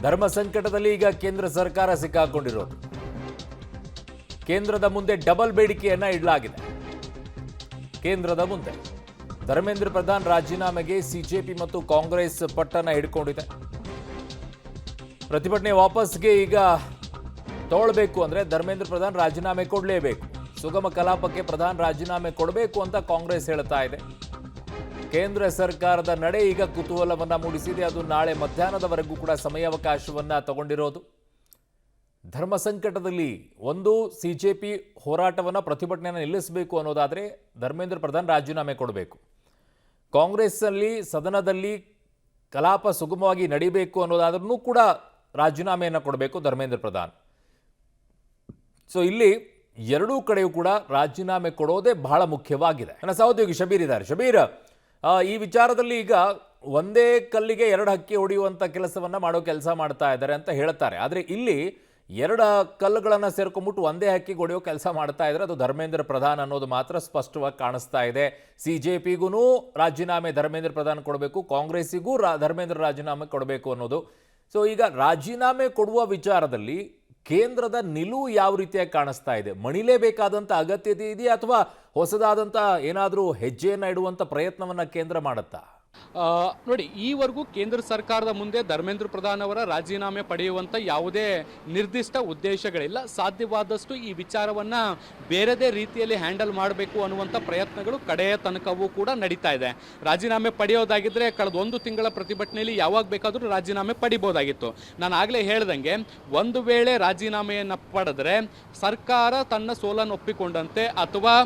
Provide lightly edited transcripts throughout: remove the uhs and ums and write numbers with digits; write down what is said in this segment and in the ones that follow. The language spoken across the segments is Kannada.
ಧರ್ಮ ಸಂಕಟದಲ್ಲಿ ಈಗ ಕೇಂದ್ರ ಸರ್ಕಾರ ಸಿಕ್ಕಾಕೊಂಡಿರೋದು. ಕೇಂದ್ರದ ಮುಂದೆ ಡಬಲ್ ಬೇಡಿಕೆಯನ್ನ ಇಡಲಾಗಿದೆ. ಕೇಂದ್ರದ ಮುಂದೆ ಧರ್ಮೇಂದ್ರ ಪ್ರಧಾನ್ ರಾಜೀನಾಮೆಗೆ ಸಿಜೆಪಿ ಮತ್ತು ಕಾಂಗ್ರೆಸ್ ಪಟ್ಟನ್ನ ಹಿಡ್ಕೊಂಡಿದೆ. ಪ್ರತಿಭಟನೆ ವಾಪಸ್ಗೆ ಈಗ ತಗೊಳ್ಬೇಕು ಅಂದ್ರೆ ಧರ್ಮೇಂದ್ರ ಪ್ರಧಾನ್ ರಾಜೀನಾಮೆ ಕೊಡಲೇಬೇಕು. ಸುಗಮ ಕಲಾಪಕ್ಕೆ ಪ್ರಧಾನ್ ರಾಜೀನಾಮೆ ಕೊಡಬೇಕು ಅಂತ ಕಾಂಗ್ರೆಸ್ ಹೇಳ್ತಾ ಇದೆ. ಕೇಂದ್ರ ಸರ್ಕಾರದ ನಡೆ ಈಗ ಕುತೂಹಲವನ್ನ ಮೂಡಿಸಿದೆ. ಅದು ನಾಳೆ ಮಧ್ಯಾಹ್ನದವರೆಗೂ ಕೂಡ ಸಮಯಾವಕಾಶವನ್ನ ತಗೊಂಡಿರೋದು. ಧರ್ಮ ಸಂಕಟದಲ್ಲಿ ಒಂದು ಸಿಜೆಪಿ ಹೋರಾಟವನ್ನ ಪ್ರತಿಭಟನೆಯನ್ನು ನಿಲ್ಲಿಸಬೇಕು ಅನ್ನೋದಾದ್ರೆ ಧರ್ಮೇಂದ್ರ ಪ್ರಧಾನ್ ರಾಜೀನಾಮೆ ಕೊಡಬೇಕು. ಕಾಂಗ್ರೆಸ್ ಅಲ್ಲಿ ಸದನದಲ್ಲಿ ಕಲಾಪ ಸುಗಮವಾಗಿ ನಡೀಬೇಕು ಅನ್ನೋದಾದ್ರೂ ಕೂಡ ರಾಜೀನಾಮೆಯನ್ನು ಕೊಡಬೇಕು ಧರ್ಮೇಂದ್ರ ಪ್ರಧಾನ್. ಸೊ ಇಲ್ಲಿ ಎರಡೂ ಕಡೆಯೂ ಕೂಡ ರಾಜೀನಾಮೆ ಕೊಡೋದೇ ಬಹಳ ಮುಖ್ಯವಾಗಿದೆ. ನನ್ನ ಸಹೋದ್ಯೋಗಿ ಶಬೀರ್ ಇದ್ದಾರೆ. ಶಬೀರ್, ಈ ವಿಚಾರದಲ್ಲಿ ಈಗ ಒಂದೇ ಕಲ್ಲಿಗೆ ಎರಡು ಹಕ್ಕಿ ಹೊಡೆಯುವಂತ ಕೆಲಸವನ್ನ ಮಾಡೋ ಕೆಲಸ ಮಾಡ್ತಾ ಇದ್ದಾರೆ ಅಂತ ಹೇಳ್ತಾರೆ. ಆದರೆ ಇಲ್ಲಿ ಎರಡು ಕಲ್ಲುಗಳನ್ನು ಸೇರ್ಕೊಂಡ್ಬಿಟ್ಟು ಒಂದೇ ಹಕ್ಕಿಗೆ ಹೊಡೆಯೋ ಕೆಲಸ ಮಾಡ್ತಾ ಇದ್ದಾರೆ. ಅದು ಧರ್ಮೇಂದ್ರ ಪ್ರಧಾನ್ ಅನ್ನೋದು ಮಾತ್ರ ಸ್ಪಷ್ಟವಾಗಿ ಕಾಣಿಸ್ತಾ ಇದೆ. ಸಿಜೆಪಿಗೂ ರಾಜೀನಾಮೆ ಧರ್ಮೇಂದ್ರ ಪ್ರಧಾನ್ ಕೊಡಬೇಕು, ಕಾಂಗ್ರೆಸ್ಸಿಗೂ ಧರ್ಮೇಂದ್ರ ರಾಜೀನಾಮೆ ಕೊಡಬೇಕು ಅನ್ನೋದು. ಸೊ ಈಗ ರಾಜೀನಾಮೆ ಕೊಡುವ ವಿಚಾರದಲ್ಲಿ ಕೇಂದ್ರದ ನಿಲುವು ಯಾವ ರೀತಿಯಾಗಿ ಕಾಣಿಸ್ತಾ ಇದೆ? ಮಣಿಲೇಬೇಕಾದಂಥ ಅಗತ್ಯತೆ ಇದೆಯಾ ಅಥವಾ ಹೊಸದಾದಂಥ ಏನಾದರೂ ಹೆಜ್ಜೆಯನ್ನು ಇಡುವಂಥ ಪ್ರಯತ್ನವನ್ನು ಕೇಂದ್ರ ಮಾಡುತ್ತಾ? ನೋಡಿ, ಈವರೆಗೂ ಕೇಂದ್ರ ಸರ್ಕಾರದ ಮುಂದೆ ಧರ್ಮೇಂದ್ರ ಪ್ರಧಾನ್ ಅವರ ರಾಜೀನಾಮೆ ಪಡೆಯುವಂಥ ಯಾವುದೇ ನಿರ್ದಿಷ್ಟ ಉದ್ದೇಶಗಳಿಲ್ಲ. ಸಾಧ್ಯವಾದಷ್ಟು ಈ ವಿಚಾರವನ್ನು ಬೇರೆದೇ ರೀತಿಯಲ್ಲಿ ಹ್ಯಾಂಡಲ್ ಮಾಡಬೇಕು ಅನ್ನುವಂಥ ಪ್ರಯತ್ನಗಳು ಕಡೆಯ ತನಕವೂ ಕೂಡ ನಡೀತಾ ಇದೆ. ರಾಜೀನಾಮೆ ಪಡೆಯೋದಾಗಿದ್ದರೆ ಕಳೆದ ಒಂದು ತಿಂಗಳ ಪ್ರತಿಭಟನೆಯಲ್ಲಿ ಯಾವಾಗ ಬೇಕಾದರೂ ರಾಜೀನಾಮೆ ಪಡಿಬೋದಾಗಿತ್ತು. ನಾನು ಆಗಲೇ ಹೇಳ್ದಂಗೆ, ಒಂದು ವೇಳೆ ರಾಜೀನಾಮೆಯನ್ನು ಪಡೆದರೆ ಸರ್ಕಾರ ತನ್ನ ಸೋಲನ್ನು ಒಪ್ಪಿಕೊಂಡಂತೆ ಅಥವಾ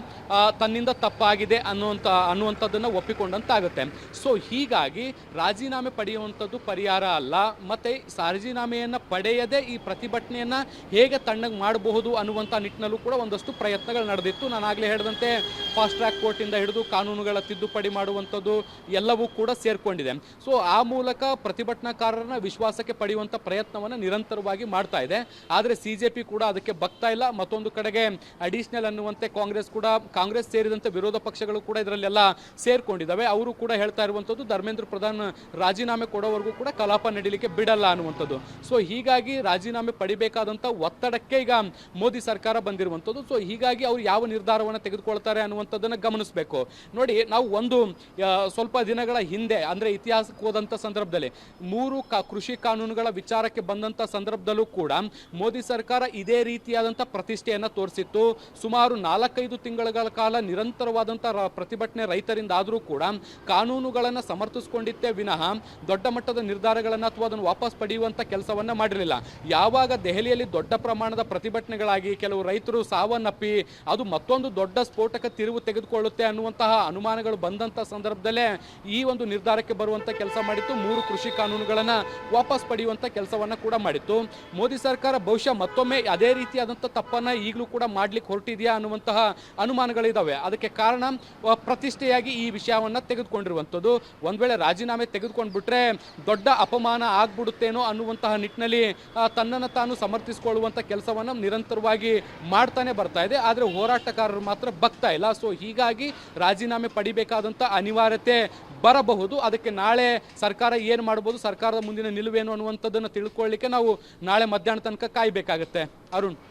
ತನ್ನಿಂದ ತಪ್ಪಾಗಿದೆ ಅನ್ನುವಂಥದ್ದನ್ನು ಒಪ್ಪಿಕೊಂಡಂತಾಗುತ್ತೆ. ಸೊ ಹೀಗಾಗಿ ರಾಜೀನಾಮೆ ಪಡೆಯುವಂಥದ್ದು ಪರಿಹಾರ ಅಲ್ಲ. ಮತ್ತು ರಾಜೀನಾಮೆಯನ್ನು ಪಡೆಯದೆ ಈ ಪ್ರತಿಭಟನೆಯನ್ನು ಹೇಗೆ ತಣ್ಣಗೆ ಮಾಡಬಹುದು ಅನ್ನುವಂಥ ನಿಟ್ಟಿನಲ್ಲೂ ಕೂಡ ಒಂದಷ್ಟು ಪ್ರಯತ್ನಗಳು ನಡೆದಿತ್ತು. ನಾನು ಆಗಲೇ ಹೇಳಿದಂತೆ ಫಾಸ್ಟ್ ಟ್ರ್ಯಾಕ್ ಕೋರ್ಟಿಂದ ಹಿಡಿದು ಕಾನೂನುಗಳ ತಿದ್ದುಪಡಿ ಮಾಡುವಂಥದ್ದು ಎಲ್ಲವೂ ಕೂಡ ಸೇರಿಕೊಂಡಿದೆ. ಸೊ ಆ ಮೂಲಕ ಪ್ರತಿಭಟನಾಕಾರರನ್ನ ವಿಶ್ವಾಸಕ್ಕೆ ಪಡೆಯುವಂಥ ಪ್ರಯತ್ನವನ್ನು ನಿರಂತರವಾಗಿ ಮಾಡ್ತಾ ಇದೆ. ಆದರೆ ಸಿಜೆಪಿ ಕೂಡ ಅದಕ್ಕೆ ಬಗ್ತಾ ಇಲ್ಲ. ಮತ್ತೊಂದು ಕಡೆಗೆ ಅಡಿಷನಲ್ ಅನ್ನುವಂತೆ ಕಾಂಗ್ರೆಸ್ ಸೇರಿದಂತೆ ವಿರೋಧ ಪಕ್ಷಗಳು ಕೂಡ ಇದರಲ್ಲೆಲ್ಲ ಸೇರ್ಕೊಂಡಿದ್ದಾವೆ. ಅವರು ಕೂಡ ಹೇಳ್ತಾ ಇರುವಂಥದ್ದು ಧರ್ಮೇಂದ್ರ ಪ್ರಧಾನ್ ರಾಜೀನಾಮೆ ಕೊಡೋವರೆಗೂ ಕೂಡ ಕಲಾಪ ನಡೀಲಿಕ್ಕೆ ಬಿಡಲ್ಲ ಅನ್ನುವಂಥದ್ದು. ಸೊ ಹೀಗಾಗಿ ರಾಜೀನಾಮೆ ಪಡಿಬೇಕಾದಂಥ ಒತ್ತಡಕ್ಕೆ ಈಗ ಮೋದಿ ಸರ್ಕಾರ ಬಂದಿರುವಂಥದ್ದು. ಸೊ ಹೀಗಾಗಿ ಅವರು ಯಾವ ನಿರ್ಧಾರವನ್ನು ತೆಗೆದುಕೊಳ್ತಾರೆ ಅನ್ನುವಂಥದ್ದನ್ನು ಗಮನಿಸಬೇಕು. ನೋಡಿ, ನಾವು ಸ್ವಲ್ಪ ದಿನಗಳ ಹಿಂದೆ ಅಂದರೆ ಇತಿಹಾಸಕ್ಕೆ ಹೋದಂಥ ಸಂದರ್ಭದಲ್ಲಿ 3 ಕೃಷಿ ಕಾನೂನುಗಳ ವಿಚಾರಕ್ಕೆ ಬಂದಂಥ ಸಂದರ್ಭದಲ್ಲೂ ಕೂಡ ಮೋದಿ ಸರ್ಕಾರ ಇದೇ ರೀತಿಯಾದಂಥ ಪ್ರತಿಷ್ಠೆಯನ್ನು ತೋರಿಸಿತ್ತು. ಸುಮಾರು 4-5 ತಿಂಗಳ ಕಾಲ ನಿರಂತರವಾದಂಥ ಪ್ರತಿಭಟನೆ ರೈತರಿಂದ ಆದರೂ ಕೂಡ ಕಾನೂನುಗಳನ್ನು ಸಮರ್ಥಿಸಿಕೊಂಡಿತ್ತೇ ವಿನಃ ದೊಡ್ಡ ಮಟ್ಟದ ನಿರ್ಧಾರಗಳನ್ನು ಅಥವಾ ಅದನ್ನು ವಾಪಸ್ ಪಡೆಯುವಂಥ ಕೆಲಸವನ್ನು ಮಾಡಿರಲಿಲ್ಲ. ಯಾವಾಗ ದೆಹಲಿಯಲ್ಲಿ ದೊಡ್ಡ ಪ್ರಮಾಣದ ಪ್ರತಿಭಟನೆಗಳಾಗಿ ಕೆಲವು ರೈತರು ಸಾವನ್ನಪ್ಪಿ ಅದು ಮತ್ತೊಂದು ದೊಡ್ಡ ಸ್ಫೋಟಕ ತಿರುವು ತೆಗೆದುಕೊಳ್ಳುತ್ತೆ ಅನ್ನುವಂತಹ ಅನುಮಾನಗಳು ಬಂದಂಥ ಸಂದರ್ಭದಲ್ಲೇ ಈ ಒಂದು ನಿರ್ಧಾರಕ್ಕೆ ಬರುವಂಥ ಕೆಲಸ ಮಾಡಿತ್ತು. 3 ಕೃಷಿ ಕಾನೂನುಗಳನ್ನು ವಾಪಸ್ ಪಡೆಯುವಂಥ ಕೆಲಸವನ್ನು ಕೂಡ ಮಾಡಿತ್ತು. ಮೋದಿ ಸರ್ಕಾರ ಬಹುಶಃ ಮತ್ತೊಮ್ಮೆ ಅದೇ ರೀತಿಯಾದಂಥ ತಪ್ಪನ್ನು ಈಗಲೂ ಕೂಡ ಮಾಡಲಿಕ್ಕೆ ಹೊರಟಿದೆಯಾ ಅನ್ನುವಂತಹ ಅನುಮಾನಗಳಿದ್ದಾವೆ. ಅದಕ್ಕೆ ಕಾರಣ ಪ್ರತಿಷ್ಠೆಯಾಗಿ ಈ ವಿಷಯವನ್ನು ತೆಗೆದುಕೊಂಡಿರುವಂಥದ್ದು. ಒಂದು ವೇಳೆ ರಾಜೀನಾಮೆ ತೆಗೆದುಕೊಂಡು ಬಿಟ್ರೆ ದೊಡ್ಡ ಅಪಮಾನ ಆಗ್ಬಿಡುತ್ತೇನೋ ಅನ್ನುವಂತಹ ನಿಟ್ಟಿನಲ್ಲಿ ತನ್ನನ್ನು ತಾನು ಸಮರ್ಥಿಸಿಕೊಳ್ಳುವಂಥ ಕೆಲಸವನ್ನು ನಿರಂತರವಾಗಿ ಮಾಡ್ತಾನೆ ಬರ್ತಾ ಇದೆ. ಆದರೆ ಹೋರಾಟಗಾರರು ಮಾತ್ರ ಬಗ್ತಾ ಇಲ್ಲ. ಸೊ ಹೀಗಾಗಿ ರಾಜೀನಾಮೆ ಪಡಿಬೇಕಾದಂಥ ಅನಿವಾರ್ಯತೆ ಬರಬಹುದು. ಅದಕ್ಕೆ ನಾಳೆ ಸರ್ಕಾರ ಏನು ಮಾಡ್ಬೋದು, ಸರ್ಕಾರದ ಮುಂದಿನ ನಿಲುವೇನು ಅನ್ನುವಂಥದ್ದನ್ನು ತಿಳ್ಕೊಳ್ಳಿಕ್ಕೆ ನಾವು ನಾಳೆ ಮಧ್ಯಾಹ್ನ ತನಕ ಕಾಯಬೇಕಾಗತ್ತೆ. ಅರುಣ್.